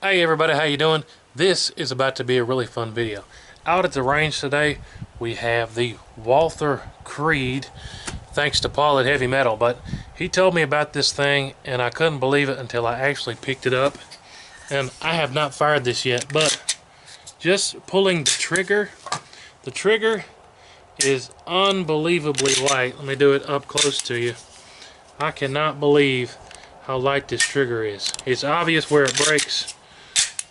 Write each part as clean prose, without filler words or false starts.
Hey everybody, how you doing? This is about to be a really fun video. Out at the range today, we have the Walther Creed, thanks to Paul at Heavy Metal. But he told me about this thing, and I couldn't believe it until I actually picked it up. And I have not fired this yet, but just pulling the trigger is unbelievably light. Let me do it up close to you. I cannot believe how light this trigger is. It's obvious where it breaks.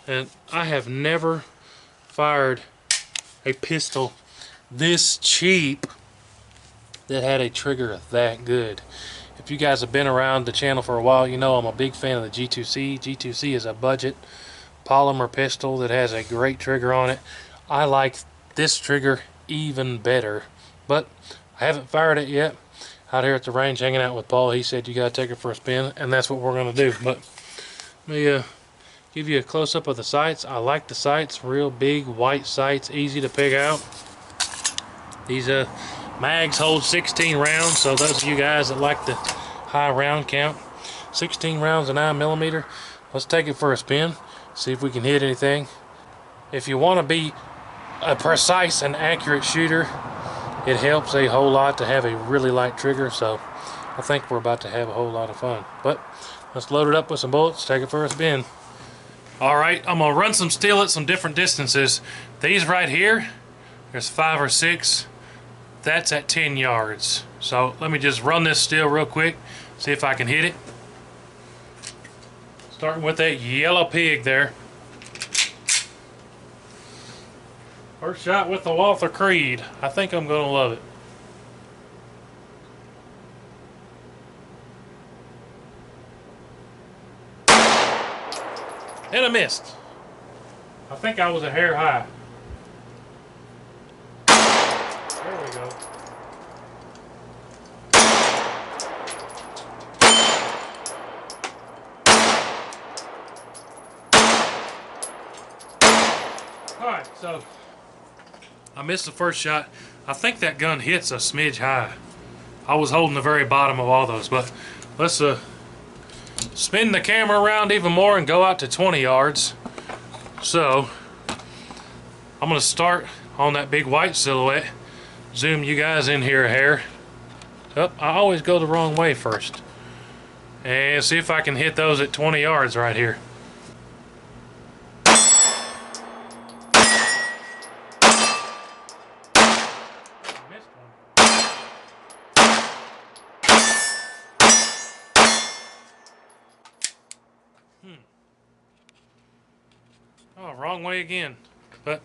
And I have never fired a pistol this cheap that had a trigger that good. If you guys have been around the channel for a while, you know I'm a big fan of the G2C. G2C is a budget polymer pistol that has a great trigger on it. I like this trigger even better, but I haven't fired it yet. Out here at the range hanging out with Paul, he said you gotta take it for a spin, and that's what we're gonna do. But let me give you a close-up of the sights. I like the sights, real big white sights, easy to pick out. These mags hold 16 rounds, so those of you guys that like the high round count, 16 rounds of 9mm. Let's take it for a spin, see if we can hit anything. If you want to be a precise and accurate shooter, it helps a whole lot to have a really light trigger, so I think we're about to have a whole lot of fun. But let's load it up with some bullets, take it for a spin. Alright, I'm going to run some steel at some different distances. These right here, there's 5 or 6. That's at 10 yards. So let me just run this steel real quick, see if I can hit it. Starting with that yellow pig there. First shot with the Walther Creed. I think I'm going to love it. And I missed. I think I was a hair high. There we go. Alright, so I missed the first shot. I think that gun hits a smidge high. I was holding the very bottom of all those, but let's spin the camera around even more and go out to 20 yards. So I'm going to start on that big white silhouette. Zoom you guys in here a hair. Oh, I always go the wrong way first. And see if I can hit those at 20 yards right here. Oh, wrong way again. But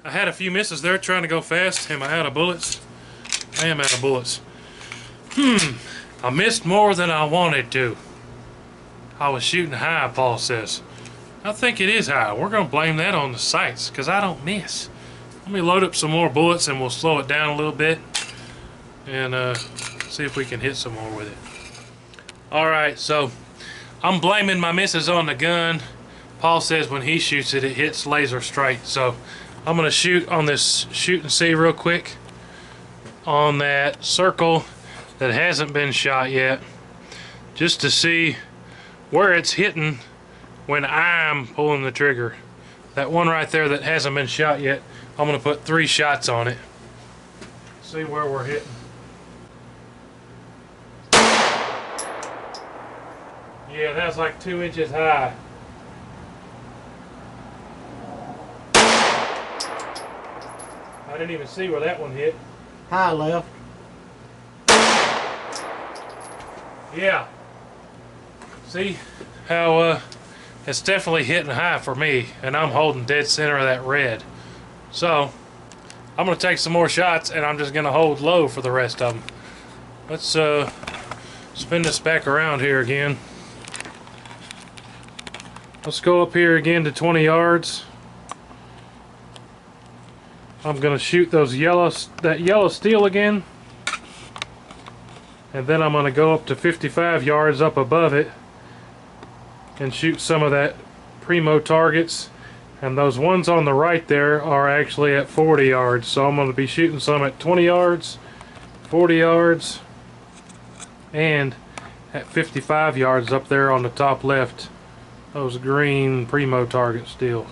I had a few misses there trying to go fast. Am I out of bullets? I am out of bullets. I missed more than I wanted to. I was shooting high, Paul says. I think it is high. We're going to blame that on the sights because I don't miss. Let me load up some more bullets and we'll slow it down a little bit and see if we can hit some more with it. Alright, so I'm blaming my misses on the gun. Paul says when he shoots it, it hits laser straight. So I'm going to shoot on this shoot and see real quick on that circle that hasn't been shot yet, just to see where it's hitting when I'm pulling the trigger. That one right there that hasn't been shot yet, I'm going to put 3 shots on it. See where we're hitting. Yeah, that's like 2 inches high. I didn't even see where that one hit. High left. Yeah. See how it's definitely hitting high for me, and I'm holding dead center of that red. So I'm going to take some more shots, and I'm just going to hold low for the rest of them. Let's spin this back around here again. Let's go up here again to 20 yards. I'm going to shoot that yellow steel again, and then I'm going to go up to 55 yards up above it and shoot some of that primo targets, and those ones on the right there are actually at 40 yards, so I'm going to be shooting some at 20 yards, 40 yards, and at 55 yards up there on the top left those green Primo targets still.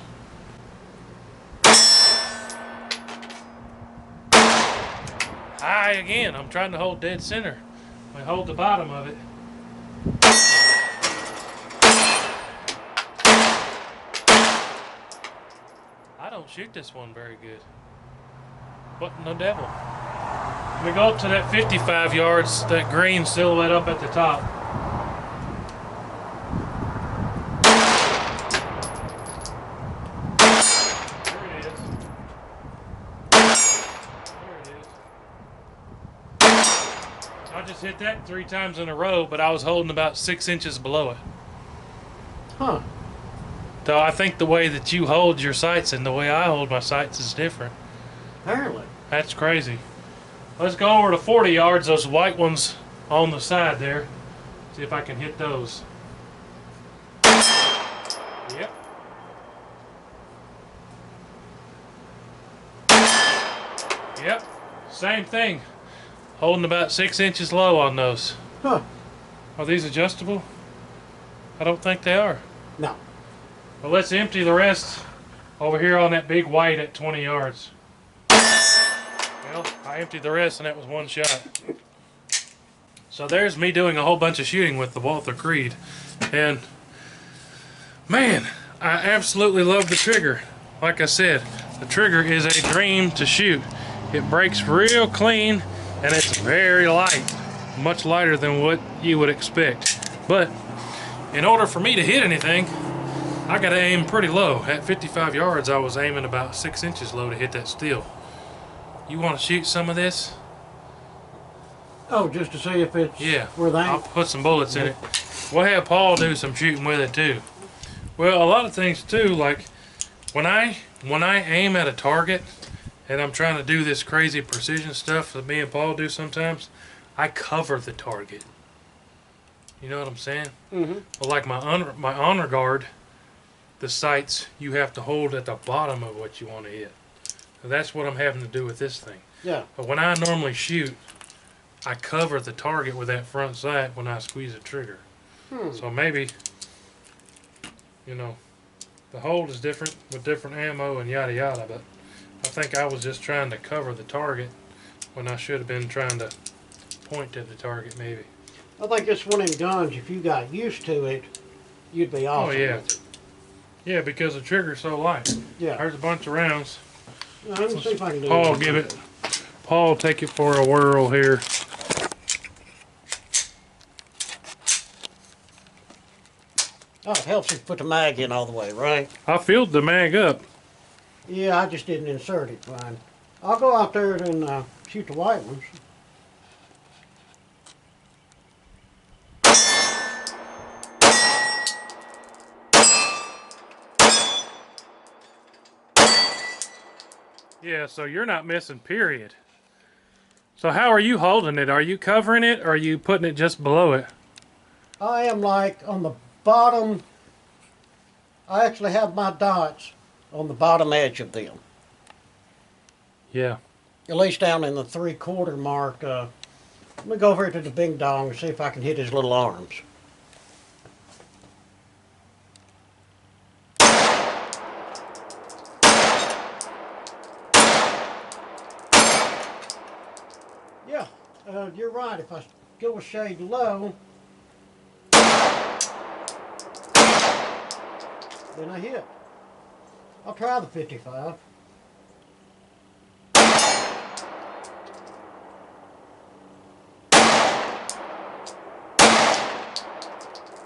High again. I'm trying to hold dead center. I hold the bottom of it. I don't shoot this one very good. What in the devil? We go up to that 55 yards, that green silhouette up at the top. There it is. There it is. I just hit that 3 times in a row, but I was holding about 6 inches below it. Huh. So I think the way that you hold your sights and the way I hold my sights is different. Apparently. That's crazy. Let's go over to 40 yards, those white ones on the side there. See if I can hit those. Yep. Yep. Same thing. Holding about 6 inches low on those. Huh. Are these adjustable? I don't think they are. No. Well, let's empty the rest over here on that big white at 20 yards. Well, I emptied the rest and that was one shot. So there's me doing a whole bunch of shooting with the Walther Creed. And man, I absolutely love the trigger. Like I said, the trigger is a dream to shoot. It breaks real clean and it's very light. Much lighter than what you would expect. But in order for me to hit anything, I gotta aim pretty low. At 55 yards, I was aiming about 6 inches low to hit that steel. You want to shoot some of this? Oh, just to see if it's where they I'll put some bullets in it. We'll have Paul do some shooting with it too. Well, a lot of things too, like when I aim at a target and I'm trying to do this crazy precision stuff that me and Paul do sometimes, I cover the target. You know what I'm saying? Mm-hmm. Well, like my honor guard, the sights you have to hold at the bottom of what you want to hit. So that's what I'm having to do with this thing. Yeah. But when I normally shoot, I cover the target with that front sight when I squeeze the trigger. So maybe, you know, the hold is different with different ammo and yada yada, but I think I was just trying to cover the target when I should have been trying to point to the target maybe. I think it's one of them guns, if you got used to it, you'd be awesome. Oh yeah. With it. Yeah, because the trigger's so light. Yeah. There's a bunch of rounds. Let me see if I can do Paul, it. give it. Paul, take it for a whirl here. Oh, it helps if you put the mag in all the way, right? I filled the mag up. Yeah, I just didn't insert it fine. I'll go out there and shoot the white ones. Yeah, so you're not missing, period. So how are you holding it? Are you covering it or are you putting it just below it? I am like on the bottom. I actually have my dots on the bottom edge of them. Yeah. At least down in the 3/4 mark. Let me go over to the big dong and see if I can hit his little arms. Yeah, you're right. If I go a shade low, then I hit. I'll try the 55.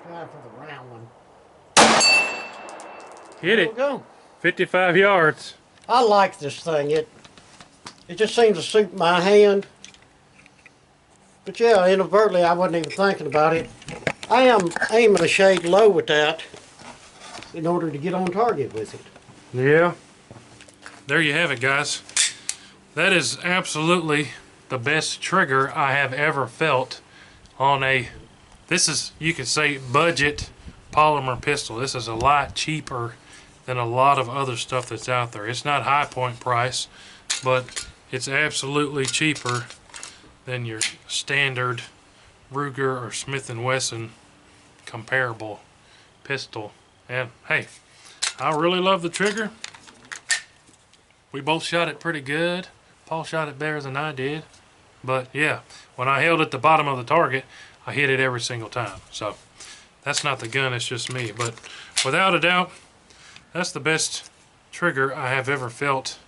Try for the round one. Hit There it. we go. 55 yards. I like this thing. It just seems to suit my hand. But yeah, inadvertently, I wasn't even thinking about it. I am aiming a shade low with that in order to get on target with it. Yeah. There you have it, guys. That is absolutely the best trigger I have ever felt on a, this is, you could say, budget polymer pistol. This is a lot cheaper than a lot of other stuff that's out there. It's not high point price, but it's absolutely cheaper than your standard Ruger or Smith & Wesson comparable pistol. And hey, I really love the trigger. We both shot it pretty good. Paul shot it better than I did. But yeah, when I held at the bottom of the target, I hit it every single time. So that's not the gun, it's just me. But without a doubt, that's the best trigger I have ever felt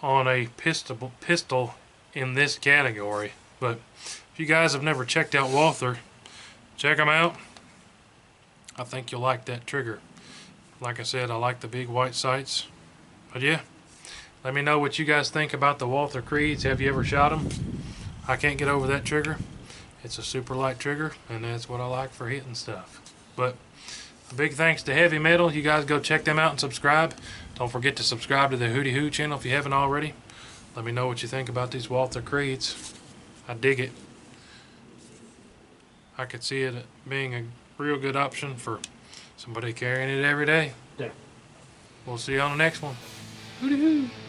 on a pistol in this category. But if you guys have never checked out Walther, check them out. I think you'll like that trigger. Like I said, I like the big white sights. But yeah, let me know what you guys think about the Walther Creeds. Have you ever shot them? I can't get over that trigger. It's a super light trigger, and that's what I like for hitting stuff. But a big thanks to Heavy Metal. You guys go check them out and subscribe. Don't forget to subscribe to the WHOTEEWHO channel if you haven't already. Let me know what you think about these Walther Creeds. I dig it. I could see it being a real good option for somebody carrying it every day. Yeah. We'll see you on the next one. WHOTEEWHO.